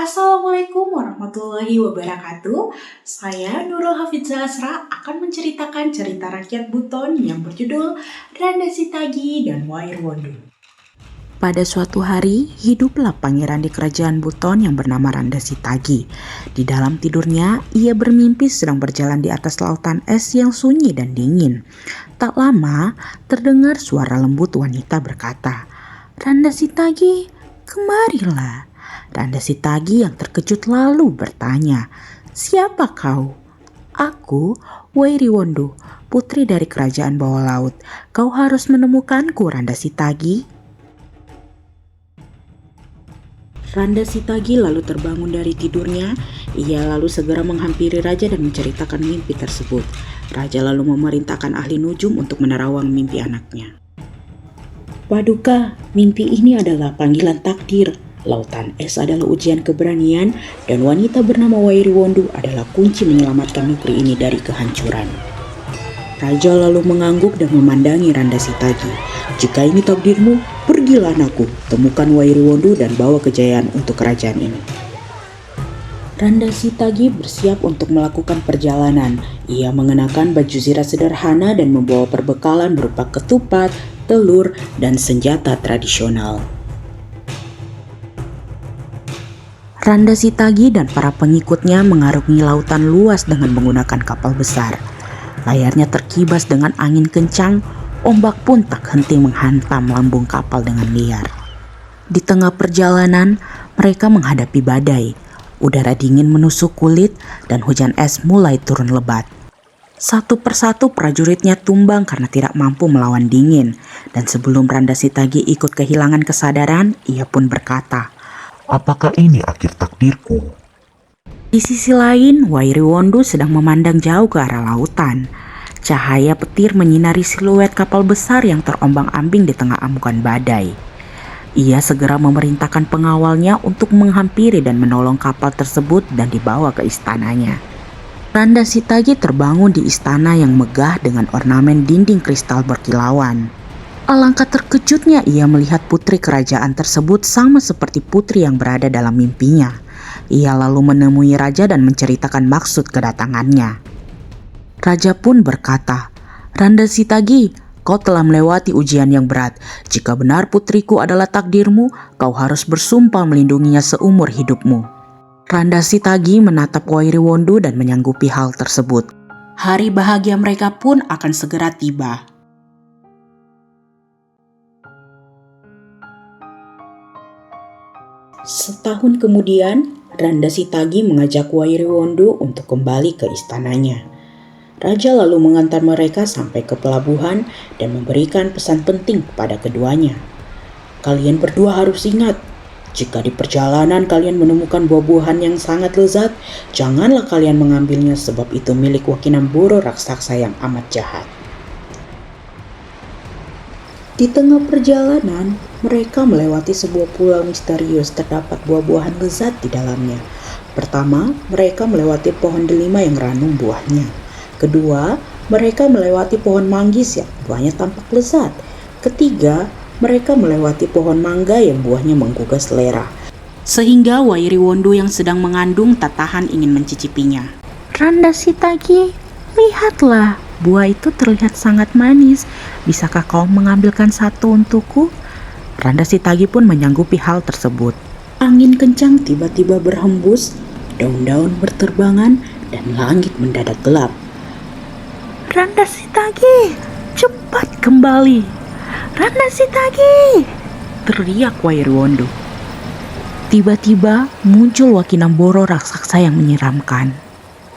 Assalamualaikum warahmatullahi wabarakatuh. Saya Nurul Hafizah Asra akan menceritakan cerita rakyat Buton yang berjudul Randa Sitagi dan Wair Wondu. Pada suatu hari, hiduplah pangeran di kerajaan Buton yang bernama Randa Sitagi. Di dalam tidurnya, ia bermimpi sedang berjalan di atas lautan es yang sunyi dan dingin. Tak lama, terdengar suara lembut wanita berkata, "Randa Sitagi, kemarilah." Randa Sitagi yang terkejut lalu bertanya, "Siapa kau?" "Aku, Wairi Wondu, putri dari kerajaan bawah laut. Kau harus menemukanku, Randa Sitagi." Randa Sitagi lalu terbangun dari tidurnya. Ia lalu segera menghampiri raja dan menceritakan mimpi tersebut. Raja lalu memerintahkan ahli nujum untuk menerawang mimpi anaknya. "Paduka, mimpi ini adalah panggilan takdir. Lautan es adalah ujian keberanian dan wanita bernama Wairi Wondu adalah kunci menyelamatkan negeri ini dari kehancuran." Raja lalu mengangguk dan memandangi Randa Sitagi. "Jika ini takdirmu, pergilah anakku, temukan Wairi Wondu dan bawa kejayaan untuk kerajaan ini." Randa Sitagi bersiap untuk melakukan perjalanan. Ia mengenakan baju zirah sederhana dan membawa perbekalan berupa ketupat, telur, dan senjata tradisional. Randa Sitagi dan para pengikutnya mengarungi lautan luas dengan menggunakan kapal besar. Layarnya terkibas dengan angin kencang, ombak pun tak henti menghantam lambung kapal dengan liar. Di tengah perjalanan, mereka menghadapi badai. Udara dingin menusuk kulit dan hujan es mulai turun lebat. Satu persatu prajuritnya tumbang karena tidak mampu melawan dingin. Dan sebelum Randa Sitagi ikut kehilangan kesadaran, ia pun berkata, "Apakah ini akhir takdirku?" Di sisi lain, Wairi Wondu sedang memandang jauh ke arah lautan. Cahaya petir menyinari siluet kapal besar yang terombang-ambing di tengah amukan badai. Ia segera memerintahkan pengawalnya untuk menghampiri dan menolong kapal tersebut dan dibawa ke istananya. Randa Sitagi terbangun di istana yang megah dengan ornamen dinding kristal berkilauan. Alangkah terkejutnya ia melihat putri kerajaan tersebut sama seperti putri yang berada dalam mimpinya. Ia lalu menemui raja dan menceritakan maksud kedatangannya. Raja pun berkata, "Randa Sitagi, kau telah melewati ujian yang berat. Jika benar putriku adalah takdirmu, kau harus bersumpah melindunginya seumur hidupmu." Randa Sitagi menatap Wairi Wondu dan menyanggupi hal tersebut. Hari bahagia mereka pun akan segera tiba. Setahun kemudian, Randa Sitagi mengajak Wairi Wondu untuk kembali ke istananya. Raja lalu mengantar mereka sampai ke pelabuhan dan memberikan pesan penting kepada keduanya. "Kalian berdua harus ingat, jika di perjalanan kalian menemukan buah-buahan yang sangat lezat, janganlah kalian mengambilnya sebab itu milik Wakinamboro raksasa yang amat jahat." Di tengah perjalanan, mereka melewati sebuah pulau misterius terdapat buah-buahan lezat di dalamnya. Pertama, mereka melewati pohon delima yang ranum buahnya. Kedua, mereka melewati pohon manggis yang buahnya tampak lezat. Ketiga, mereka melewati pohon mangga yang buahnya menggugah selera. Sehingga Wairi Wondu yang sedang mengandung tak tahan ingin mencicipinya. "Randa Sitagi, lihatlah, buah itu terlihat sangat manis. Bisakah kau mengambilkan satu untukku?" Randa Sitagi pun menyanggupi hal tersebut. Angin kencang tiba-tiba berhembus, daun-daun berterbangan, dan langit mendadak gelap. "Randa Sitagi, cepat kembali! Randa Sitagi!" teriak Wairi Wondu. Tiba-tiba muncul Wakinamboro raksasa yang menyeramkan.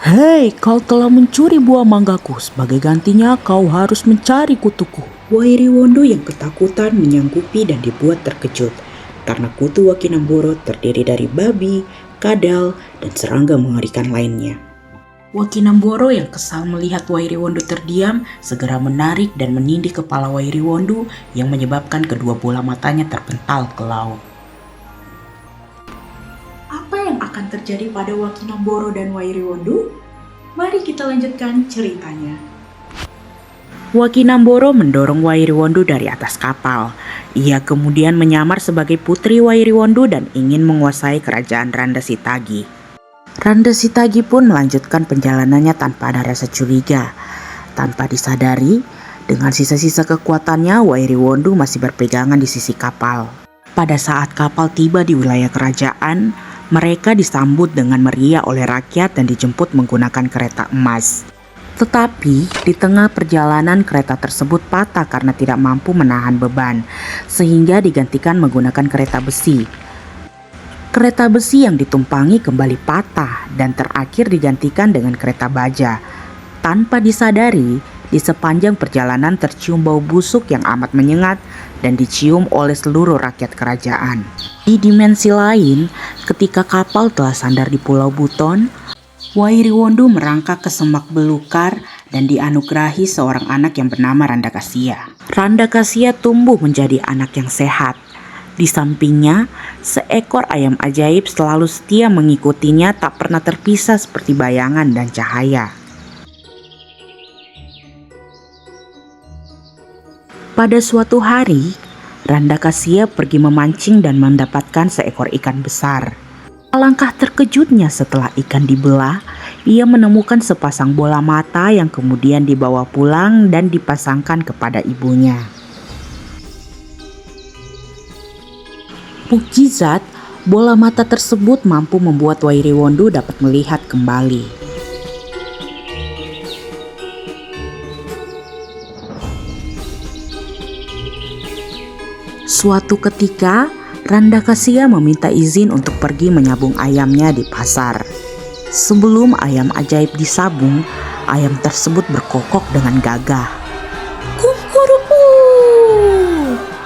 "Hei, kau telah mencuri buah manggaku. Sebagai gantinya kau harus mencari kutuku." Wairi Wondu yang ketakutan menyanggupi dan dibuat terkejut. Karena kutu Wakinamboro terdiri dari babi, kadal, dan serangga mengerikan lainnya. Wakinamboro yang kesal melihat Wairi Wondu terdiam, segera menarik dan menindih kepala Wairi Wondu yang menyebabkan kedua bola matanya terpental ke laut. Apa yang akan terjadi pada Wakinamboro dan Wairi Wondu? Mari kita lanjutkan ceritanya. Wakinamboro mendorong Wairiwondu dari atas kapal. Ia kemudian menyamar sebagai putri Wairiwondu dan ingin menguasai kerajaan Randa Sitagi. Randa Sitagi pun melanjutkan perjalanannya tanpa ada rasa curiga. Tanpa disadari, dengan sisa-sisa kekuatannya, Wairiwondu masih berpegangan di sisi kapal. Pada saat kapal tiba di wilayah kerajaan, mereka disambut dengan meriah oleh rakyat dan dijemput menggunakan kereta emas. Tetapi di tengah perjalanan kereta tersebut patah karena tidak mampu menahan beban, sehingga digantikan menggunakan kereta besi. Kereta besi yang ditumpangi kembali patah dan terakhir digantikan dengan kereta baja. Tanpa disadari, di sepanjang perjalanan tercium bau busuk yang amat menyengat dan dicium oleh seluruh rakyat kerajaan. Di dimensi lain, ketika kapal telah sandar di Pulau Buton, Wairiwondu merangkak ke semak belukar dan dianugerahi seorang anak yang bernama Randakasya. Randakasya tumbuh menjadi anak yang sehat. Di sampingnya, seekor ayam ajaib selalu setia mengikutinya, tak pernah terpisah seperti bayangan dan cahaya. Pada suatu hari, Randakasya pergi memancing dan mendapatkan seekor ikan besar. Alangkah terkejutnya setelah ikan dibelah, ia menemukan sepasang bola mata yang kemudian dibawa pulang dan dipasangkan kepada ibunya. Mukjizat, bola mata tersebut mampu membuat Wairiwondu dapat melihat kembali. Suatu ketika, Randakasya meminta izin untuk pergi menyabung ayamnya di pasar. Sebelum ayam ajaib disabung, ayam tersebut berkokok dengan gagah. Kukuruku,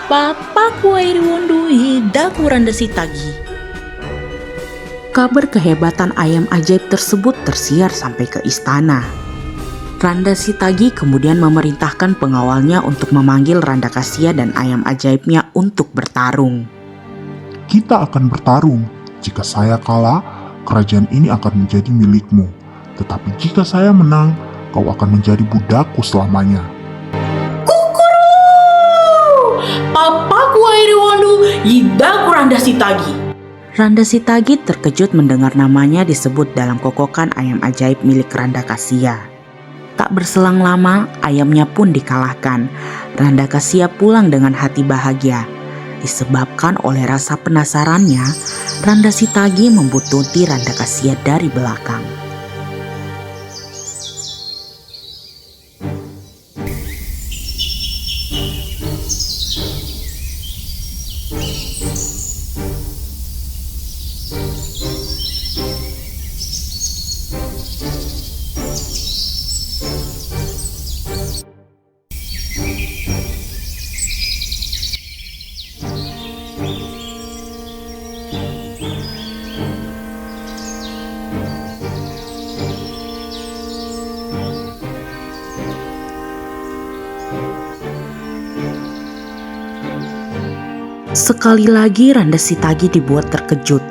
papaku Wairiwondu hidaku Randa Sitagi. Kabar kehebatan ayam ajaib tersebut tersiar sampai ke istana. Randa Sitagi kemudian memerintahkan pengawalnya untuk memanggil Randakasya dan ayam ajaibnya untuk bertarung. Kita akan bertarung. Jika saya kalah, kerajaan ini akan menjadi milikmu. Tetapi jika saya menang, kau akan menjadi budakku selamanya. Kukuru! Papaku Wairiwondu hidaku Randa Sitagi. Randa Sitagi terkejut mendengar namanya disebut dalam kokokan ayam ajaib milik Randakasya. Tak berselang lama, ayamnya pun dikalahkan. Randakasya pulang dengan hati bahagia. Disebabkan oleh rasa penasarannya, Randa Sitagi membuntuti Randakasya dari belakang. Sekali lagi Randa Sitagi dibuat terkejut.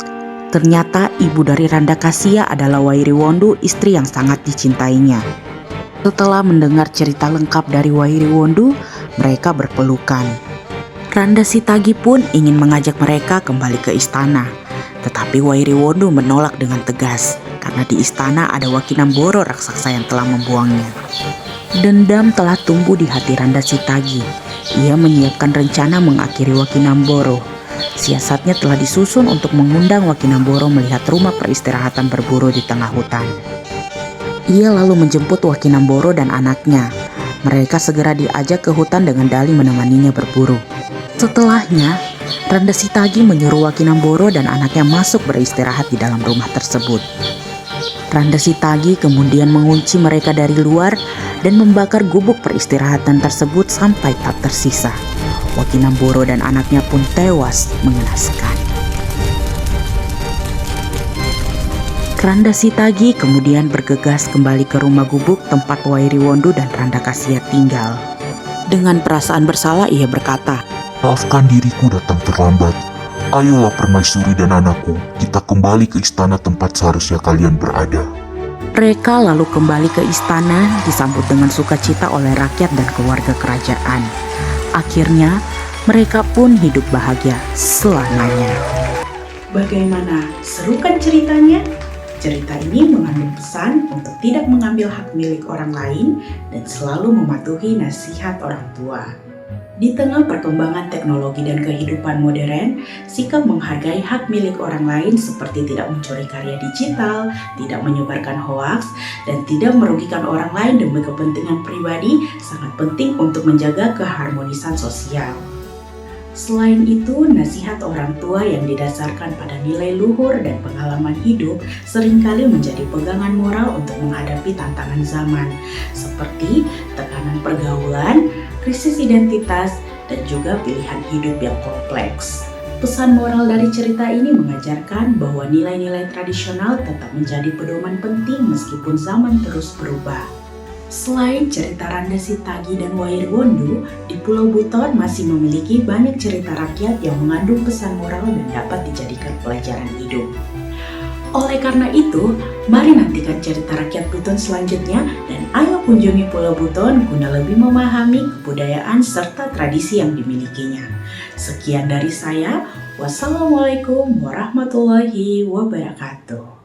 Ternyata ibu dari Randakasya adalah Wairiwondu, istri yang sangat dicintainya. Setelah mendengar cerita lengkap dari Wairiwondu, mereka berpelukan. Randa Sitagi pun ingin mengajak mereka kembali ke istana. Tetapi Wairiwondu menolak dengan tegas, karena di istana ada Wakinamboro raksasa yang telah membuangnya. Dendam telah tumbuh di hati Randa Sitagi. Ia menyiapkan rencana mengakhiri Wakinamboro. Siasatnya telah disusun untuk mengundang Wakinamboro melihat rumah peristirahatan berburu di tengah hutan. Ia lalu menjemput Wakinamboro dan anaknya. Mereka segera diajak ke hutan dengan dalih menemaninya berburu. Setelahnya, Randa Sitagi menyuruh Wakinamboro dan anaknya masuk beristirahat di dalam rumah tersebut. Randa Sitagi kemudian mengunci mereka dari luar dan membakar gubuk peristirahatan tersebut sampai tak tersisa. Wakinamboro dan anaknya pun tewas mengenaskan. Randa Sitagi kemudian bergegas kembali ke rumah gubuk tempat Wairiwondu dan Randakasya tinggal. Dengan perasaan bersalah ia berkata, Maafkan diriku datang terlambat. Ayolah permaisuri dan anakku, kita kembali ke istana tempat seharusnya kalian berada. Mereka lalu kembali ke istana disambut dengan sukacita oleh rakyat dan keluarga kerajaan. Akhirnya mereka pun hidup bahagia selamanya. Bagaimana? Seru kan ceritanya? Cerita ini mengandung pesan untuk tidak mengambil hak milik orang lain dan selalu mematuhi nasihat orang tua. Di tengah perkembangan teknologi dan kehidupan modern, sikap menghargai hak milik orang lain seperti tidak mencuri karya digital, tidak menyebarkan hoaks, dan tidak merugikan orang lain demi kepentingan pribadi sangat penting untuk menjaga keharmonisan sosial. Selain itu, nasihat orang tua yang didasarkan pada nilai luhur dan pengalaman hidup seringkali menjadi pegangan moral untuk menghadapi tantangan zaman, seperti tekanan pergaulan, krisis identitas, dan juga pilihan hidup yang kompleks. Pesan moral dari cerita ini mengajarkan bahwa nilai-nilai tradisional tetap menjadi pedoman penting meskipun zaman terus berubah. Selain cerita Randa Sitagi dan Wairwondo, di Pulau Buton masih memiliki banyak cerita rakyat yang mengandung pesan moral dan dapat dijadikan pelajaran hidup. Oleh karena itu, mari nantikan cerita rakyat Buton selanjutnya dan ayo kunjungi Pulau Buton guna lebih memahami kebudayaan serta tradisi yang dimilikinya. Sekian dari saya. Wassalamualaikum warahmatullahi wabarakatuh.